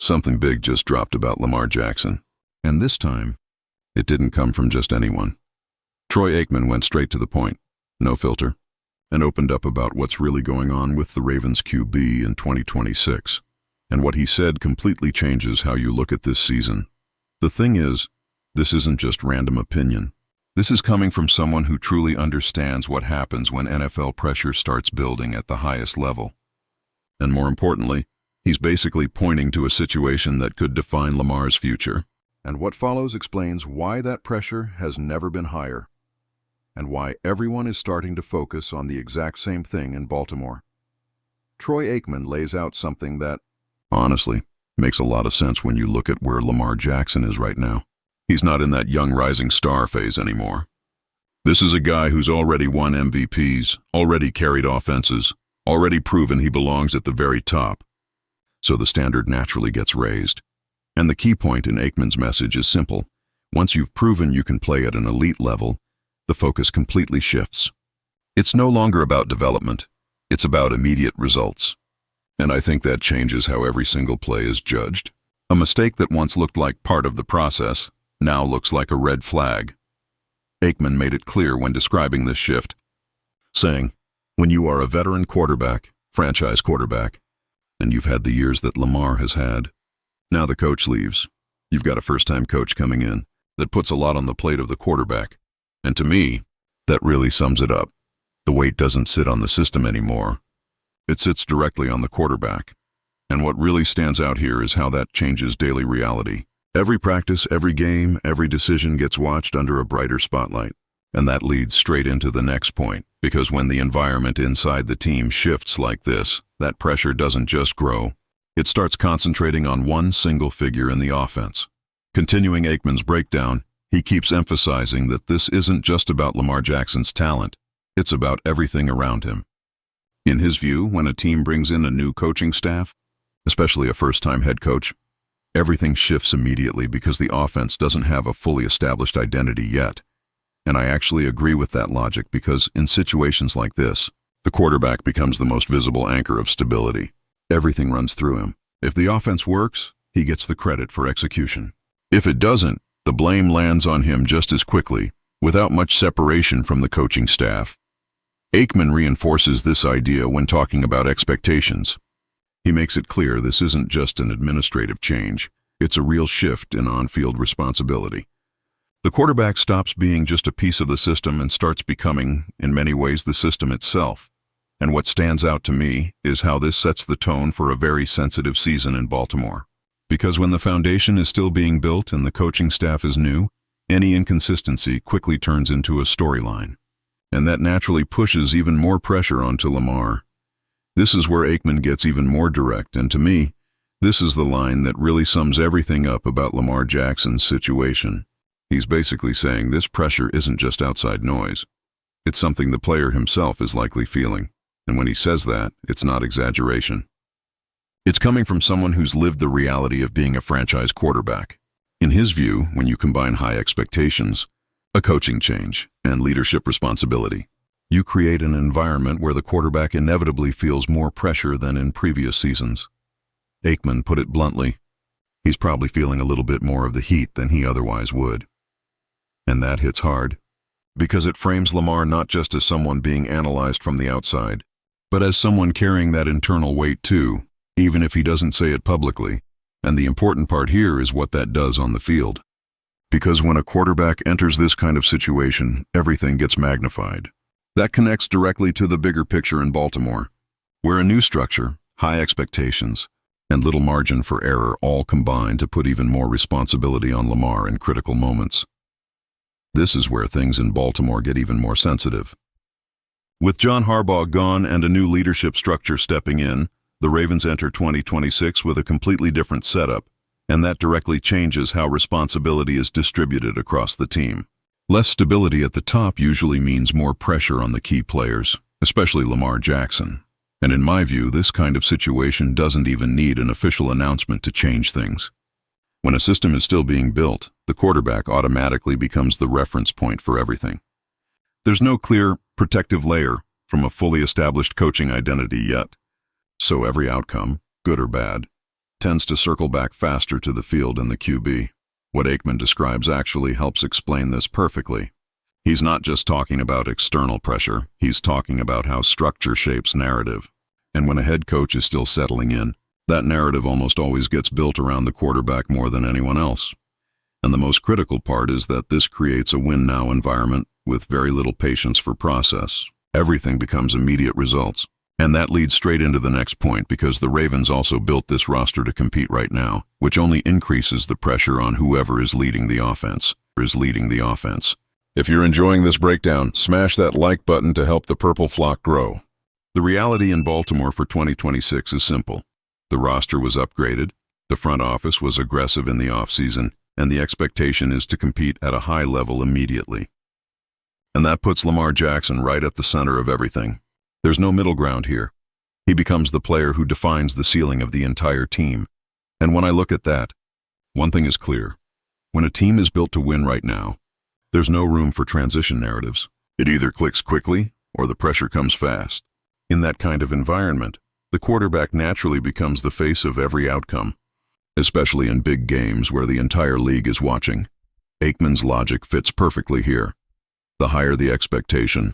Something big just dropped about Lamar Jackson. And this time, it didn't come from just anyone. Troy Aikman went straight to the point, no filter, and opened up about what's really going on with the Ravens QB in 2026. And what he said completely changes how you look at this season. The thing is, this isn't just random opinion. This is coming from someone who truly understands what happens when NFL pressure starts building at the highest level. And more importantly, he's basically pointing to a situation that could define Lamar's future. And what follows explains why that pressure has never been higher, and why everyone is starting to focus on the exact same thing in Baltimore. Troy Aikman lays out something that, honestly, makes a lot of sense when you look at where Lamar Jackson is right now. He's not in that young rising star phase anymore. This is a guy who's already won MVPs, already carried offenses, already proven he belongs at the very top. So the standard naturally gets raised. And the key point in Aikman's message is simple. Once you've proven you can play at an elite level, the focus completely shifts. It's no longer about development. It's about immediate results. And I think that changes how every single play is judged. A mistake that once looked like part of the process now looks like a red flag. Aikman made it clear when describing this shift, saying, when you are a veteran quarterback, franchise quarterback, and you've had the years that Lamar has had, now the coach leaves. You've got a first-time coach coming in that puts a lot on the plate of the quarterback. And to me, that really sums it up. The weight doesn't sit on the system anymore. It sits directly on the quarterback. And what really stands out here is how that changes daily reality. Every practice, every game, every decision gets watched under a brighter spotlight. And that leads straight into the next point, because when the environment inside the team shifts like this, that pressure doesn't just grow. It starts concentrating on one single figure in the offense. Continuing Aikman's breakdown, he keeps emphasizing that this isn't just about Lamar Jackson's talent, it's about everything around him. In his view, when a team brings in a new coaching staff, especially a first-time head coach, everything shifts immediately because the offense doesn't have a fully established identity yet. And I actually agree with that logic because in situations like this, the quarterback becomes the most visible anchor of stability. Everything runs through him. If the offense works, he gets the credit for execution. If it doesn't, the blame lands on him just as quickly, without much separation from the coaching staff. Aikman reinforces this idea when talking about expectations. He makes it clear this isn't just an administrative change, it's a real shift in on-field responsibility. The quarterback stops being just a piece of the system and starts becoming, in many ways, the system itself. And what stands out to me is how this sets the tone for a very sensitive season in Baltimore. Because when the foundation is still being built and the coaching staff is new, any inconsistency quickly turns into a storyline. And that naturally pushes even more pressure onto Lamar. This is where Aikman gets even more direct, and to me, this is the line that really sums everything up about Lamar Jackson's situation. He's basically saying this pressure isn't just outside noise. It's something the player himself is likely feeling. And when he says that, it's not exaggeration. It's coming from someone who's lived the reality of being a franchise quarterback. In his view, when you combine high expectations, a coaching change, and leadership responsibility, you create an environment where the quarterback inevitably feels more pressure than in previous seasons. Aikman put it bluntly, he's probably feeling a little bit more of the heat than he otherwise would. And that hits hard, because it frames Lamar not just as someone being analyzed from the outside, but as someone carrying that internal weight too, even if he doesn't say it publicly. And the important part here is what that does on the field. Because when a quarterback enters this kind of situation, everything gets magnified. That connects directly to the bigger picture in Baltimore, where a new structure, high expectations, and little margin for error all combine to put even more responsibility on Lamar in critical moments. This is where things in Baltimore get even more sensitive. With John Harbaugh gone and a new leadership structure stepping in, the Ravens enter 2026 with a completely different setup, and that directly changes how responsibility is distributed across the team. Less stability at the top usually means more pressure on the key players, especially Lamar Jackson. And in my view, this kind of situation doesn't even need an official announcement to change things. When a system is still being built, the quarterback automatically becomes the reference point for everything. There's no clear, protective layer from a fully established coaching identity yet. So every outcome, good or bad, tends to circle back faster to the field and the QB. What Aikman describes actually helps explain this perfectly. He's not just talking about external pressure, he's talking about how structure shapes narrative. And when a head coach is still settling in, that narrative almost always gets built around the quarterback more than anyone else. And the most critical part is that this creates a win-now environment with very little patience for process. Everything becomes immediate results. And that leads straight into the next point, because the Ravens also built this roster to compete right now, which only increases the pressure on whoever is leading the offense. If you're enjoying this breakdown, smash that like button to help the purple flock grow. The reality in Baltimore for 2026 is simple. The roster was upgraded, the front office was aggressive in the offseason, and the expectation is to compete at a high level immediately. And that puts Lamar Jackson right at the center of everything. There's no middle ground here. He becomes the player who defines the ceiling of the entire team. And when I look at that, one thing is clear. When a team is built to win right now, there's no room for transition narratives. It either clicks quickly or the pressure comes fast. In that kind of environment, the quarterback naturally becomes the face of every outcome, especially in big games where the entire league is watching. Aikman's logic fits perfectly here. The higher the expectation,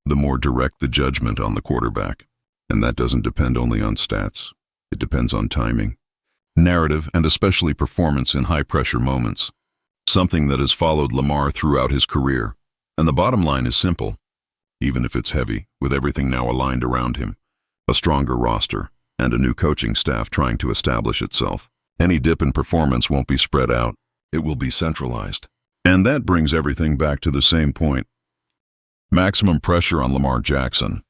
the more direct the judgment on the quarterback. And that doesn't depend only on stats. It depends on timing, narrative, and especially performance in high-pressure moments. Something that has followed Lamar throughout his career. And the bottom line is simple. Even if it's heavy, with everything now aligned around him, a stronger roster, and a new coaching staff trying to establish itself, any dip in performance won't be spread out. It will be centralized. And that brings everything back to the same point. Maximum pressure on Lamar Jackson.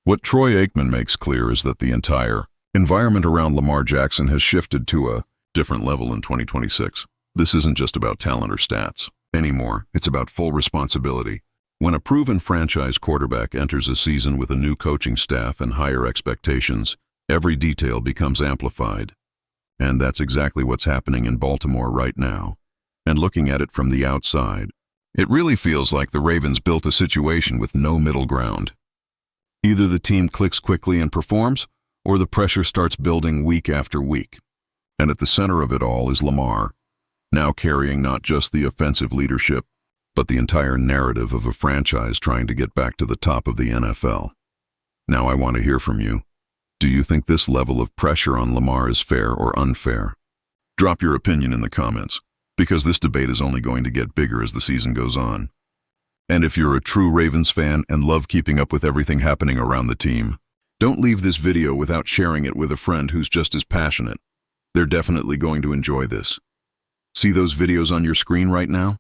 What Troy Aikman makes clear is that the entire environment around Lamar Jackson has shifted to a different level in 2026. This isn't just about talent or stats anymore. It's about full responsibility. When a proven franchise quarterback enters a season with a new coaching staff and higher expectations, every detail becomes amplified. And that's exactly what's happening in Baltimore right now. And looking at it from the outside, it really feels like the Ravens built a situation with no middle ground. Either the team clicks quickly and performs, or the pressure starts building week after week. And at the center of it all is Lamar, now carrying not just the offensive leadership, but the entire narrative of a franchise trying to get back to the top of the NFL. Now I want to hear from you. Do you think this level of pressure on Lamar is fair or unfair? Drop your opinion in the comments, because this debate is only going to get bigger as the season goes on. And if you're a true Ravens fan and love keeping up with everything happening around the team, don't leave this video without sharing it with a friend who's just as passionate. They're definitely going to enjoy this. See those videos on your screen right now?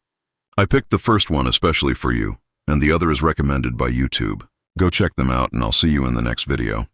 I picked the first one especially for you, and the other is recommended by YouTube. Go check them out, and I'll see you in the next video.